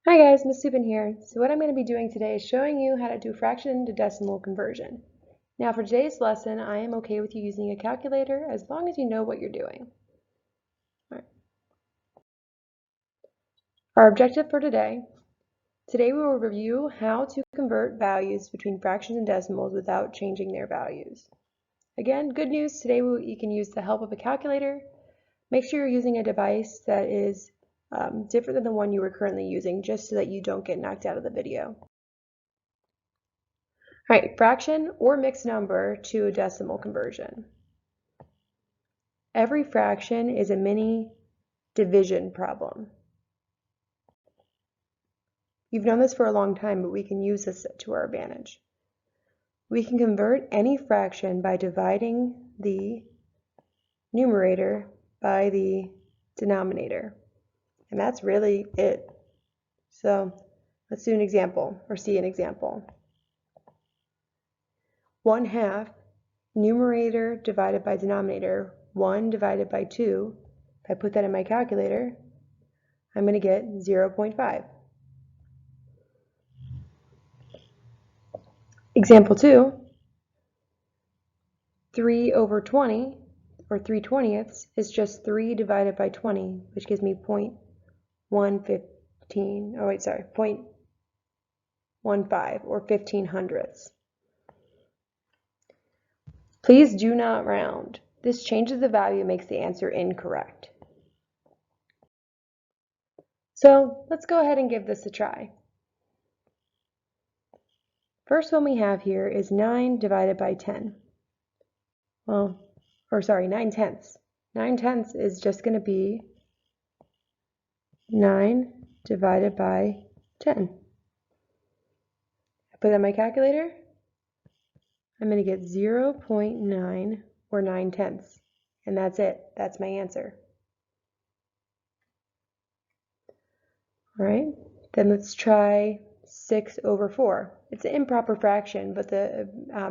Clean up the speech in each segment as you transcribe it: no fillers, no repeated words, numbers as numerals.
Hi guys, Ms. Subin here. So what I'm going to be doing today is showing you how to do fraction to decimal conversion. Now for today's lesson, I am okay with you using a calculator as long as you know what you're doing. All right. Our objective for today we will review how to convert values between fractions and decimals without changing their values. Again, good news, today you can use the help of a calculator. Make sure you're using a device that is different than the one you were currently using, just so that you don't get knocked out of the video. All right, fraction or mixed number to a decimal conversion. Every fraction is a mini division problem. You've known this for a long time, but we can use this to our advantage. We can convert any fraction by dividing the numerator by the denominator. And that's really it. So let's do an example, or see an example. 1/2 numerator divided by denominator, 1 divided by 2. If I put that in my calculator, I'm going to get 0.5. Example 2, 3/20, or 3/20, is just 3 divided by 20, which gives me 0.115, oh wait, sorry, 0.15, or 15/100. Please do not round. This changes the value and makes the answer incorrect. So let's go ahead and give this a try. First one we have here is 9 divided by 10. Well, or sorry, 9/10. 9/10 is just going to be 9 divided by 10. I put that in my calculator. I'm going to get 0.9, or 9/10. And that's it. That's my answer. All right, then let's try 6/4. It's an improper fraction, but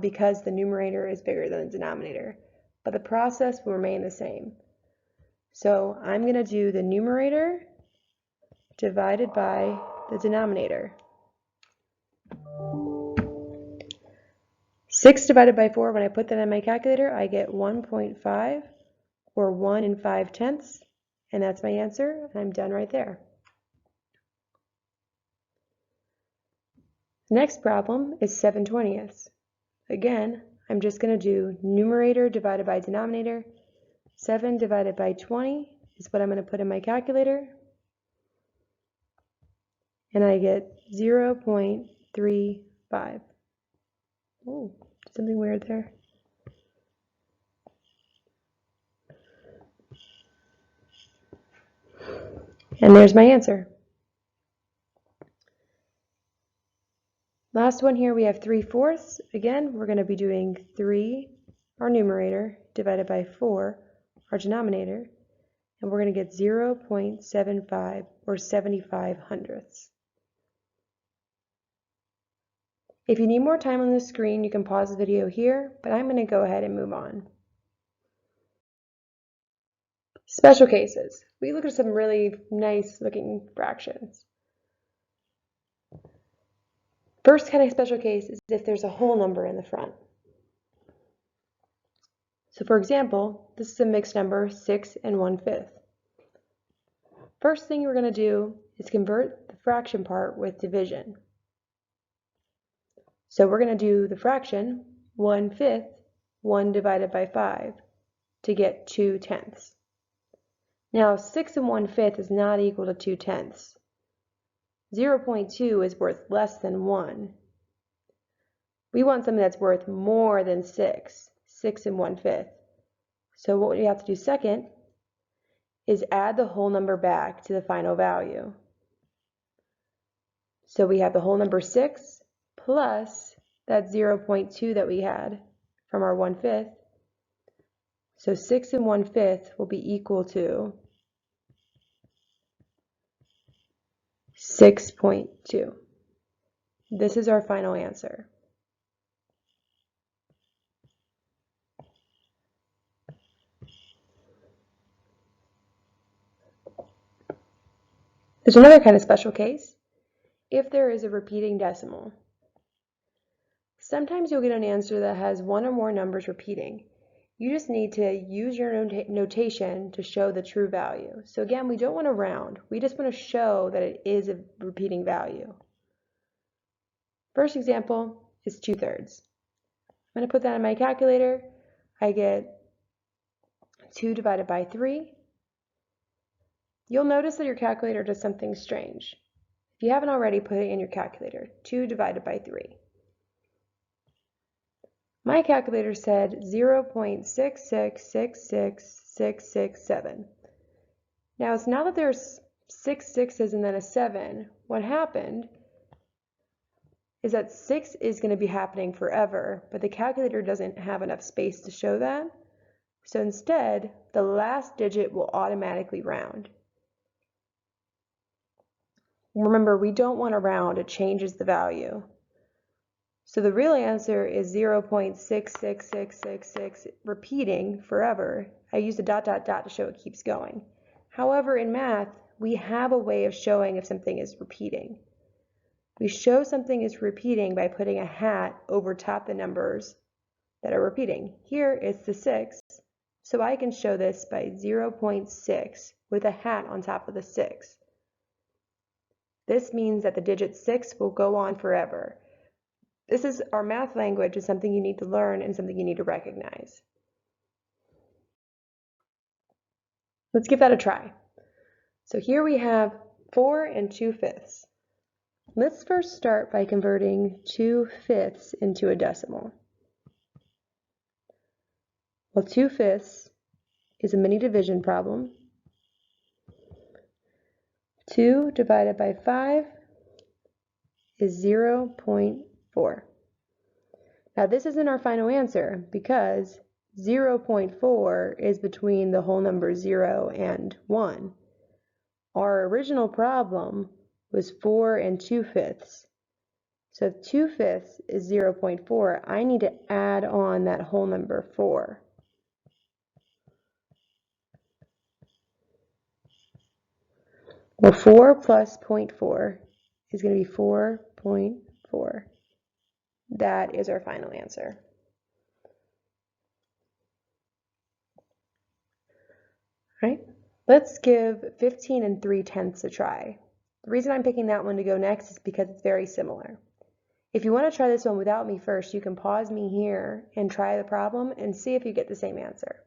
because the numerator is bigger than the denominator, but the process will remain the same. So I'm going to do the numerator divided by the denominator. 6 divided by 4, when I put that in my calculator, I get 1.5, or 1 5/10, and that's my answer, and I'm done right there. Next problem is 7/20. Again, I'm just going to do numerator divided by denominator. 7 divided by 20 is what I'm going to put in my calculator, and I get 0.35. Oh, something weird there. And there's my answer. Last one here, we have 3/4. Again, we're going to be doing 3, our numerator, divided by 4, our denominator, and we're going to get 0.75, or 75/100. If you need more time on the screen, you can pause the video here, but I'm going to go ahead and move on. Special cases. We look at some really nice looking fractions. First kind of special case is if there's a whole number in the front. So for example, this is a mixed number, 6 1/5. First thing we're going to do is convert the fraction part with division. So we're going to do the fraction 1/5, 1 divided by 5, to get 2/10. Now 6 1/5 is not equal to 2/10. 0.2 is worth less than 1. We want something that's worth more than 6 1/5. So what we have to do second is add the whole number back to the final value. So we have the whole number 6 plus that 0.2 that we had from our 1/5. So 6 1/5 will be equal to 6.2. This is our final answer. There's another kind of special case. if there is a repeating decimal. Sometimes you'll get an answer that has one or more numbers repeating. You just need to use your notation to show the true value. So again, we don't want to round. We just want to show that it is a repeating value. First example is 2/3. I'm going to put that in my calculator. I get 2 divided by 3. You'll notice that your calculator does something strange. If you haven't already, put it in your calculator. 2 divided by 3. My calculator said 0.6666667. Now it's not that there's 6 sixes and then a 7. What happened is that 6 is going to be happening forever, but the calculator doesn't have enough space to show that. So instead, the last digit will automatically round. Remember, we don't want to round, it changes the value. So the real answer is 0.66666 repeating forever. I use the ... to show it keeps going. However, in math, we have a way of showing if something is repeating. We show something is repeating by putting a hat over top the numbers that are repeating. Here it's the 6, so I can show this by 0.6 with a hat on top of the 6. This means that the digit 6 will go on forever. This is our math language, is something you need to learn and something you need to recognize. Let's give that a try. So here we have 4 and 2/5. Let's first start by converting 2/5 into a decimal. Well, 2/5 is a mini division problem. 2 divided by 5 is 0.4. Now this isn't our final answer because 0.4 is between the whole numbers 0 and 1. Our original problem was 4 and 2/5. So if 2/5 is 0.4, I need to add on that whole number 4. Well, 4 plus 0.4 is going to be 4.4. That is our final answer. All right, let's give 15 and 3/10 a try. The reason I'm picking that one to go next is because it's very similar. If you want to try this one without me first, you can pause me here and try the problem and see if you get the same answer.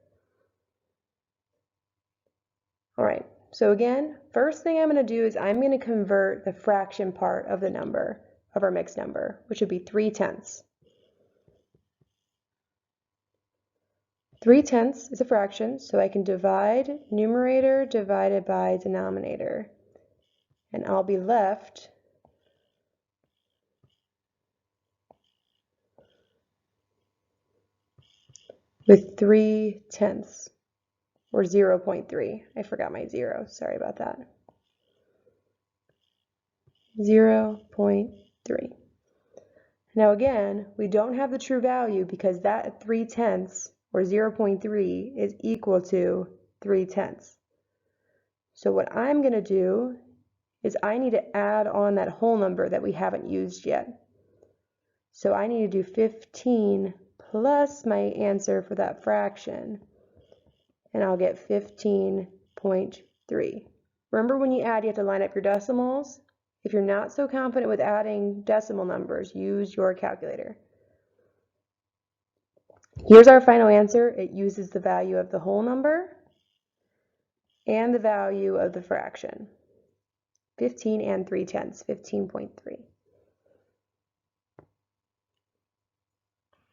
All right, so again, first thing I'm going to do is I'm going to convert the fraction part of the number, of our mixed number, which would be 3/10. 3/10 is a fraction, so I can divide numerator divided by denominator, and I'll be left with 3/10, or 0.3. I forgot my 0, sorry about that. 0.3. Now again, we don't have the true value because that 3/10, or 0.3, is equal to 3/10. So what I'm going to do is I need to add on that whole number that we haven't used yet. So I need to do 15 plus my answer for that fraction, and I'll get 15.3. Remember, when you add, you have to line up your decimals. If you're not so confident with adding decimal numbers, use your calculator. Here's our final answer. It uses the value of the whole number and the value of the fraction. 15 and 3/10, 15.3.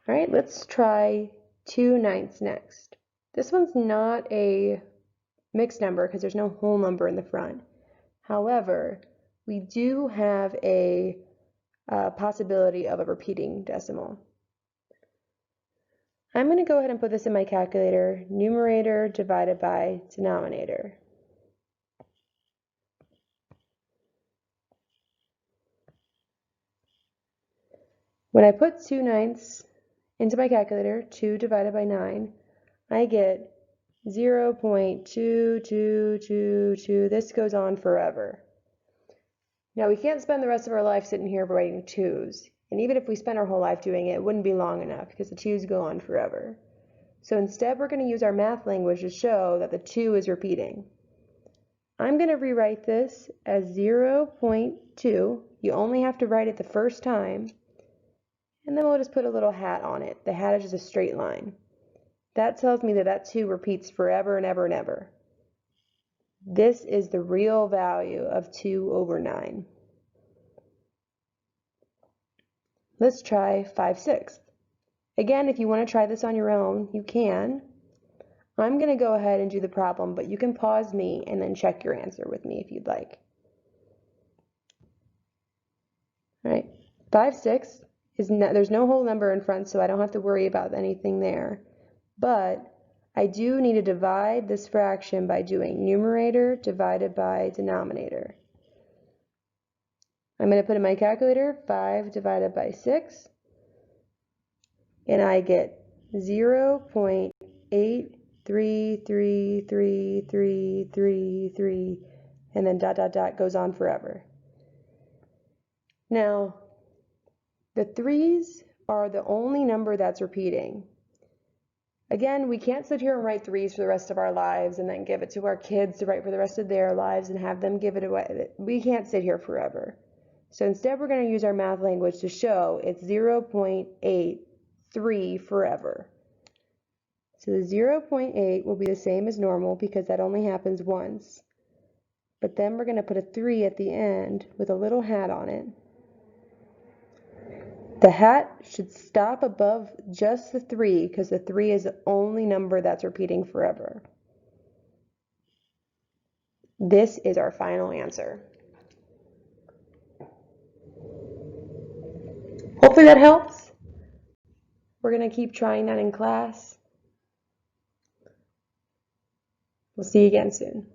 All right, let's try 2/9 next. This one's not a mixed number because there's no whole number in the front. However, we do have a possibility of a repeating decimal. I'm going to go ahead and put this in my calculator, numerator divided by denominator. When I put 2/9 into my calculator, 2 divided by 9, I get 0.2222. This goes on forever. Now we can't spend the rest of our life sitting here writing 2's. And even if we spent our whole life doing it, it wouldn't be long enough because the 2's go on forever. So instead we're going to use our math language to show that the 2 is repeating. I'm going to rewrite this as 0.2. You only have to write it the first time. And then we'll just put a little hat on it. The hat is just a straight line. That tells me that that 2 repeats forever and ever and ever. This is the real value of 2/9. Let's try 5/6. Again, if you want to try this on your own, you can. I'm going to go ahead and do the problem, but you can pause me and then check your answer with me if you'd like. All right, 5/6 is there's no whole number in front, so I don't have to worry about anything there. But I do need to divide this fraction by doing numerator divided by denominator. I'm going to put in my calculator 5 divided by 6, and I get 0.833333, and then ... goes on forever. Now, the 3's are the only number that's repeating. Again, we can't sit here and write 3's for the rest of our lives and then give it to our kids to write for the rest of their lives and have them give it away. We can't sit here forever. So instead, we're going to use our math language to show it's 0.83 forever. So the 0.8 will be the same as normal because that only happens once. But then we're going to put a 3 at the end with a little hat on it. The hat should stop above just the 3 because the 3 is the only number that's repeating forever. This is our final answer. Hopefully that helps. We're going to keep trying that in class. We'll see you again soon.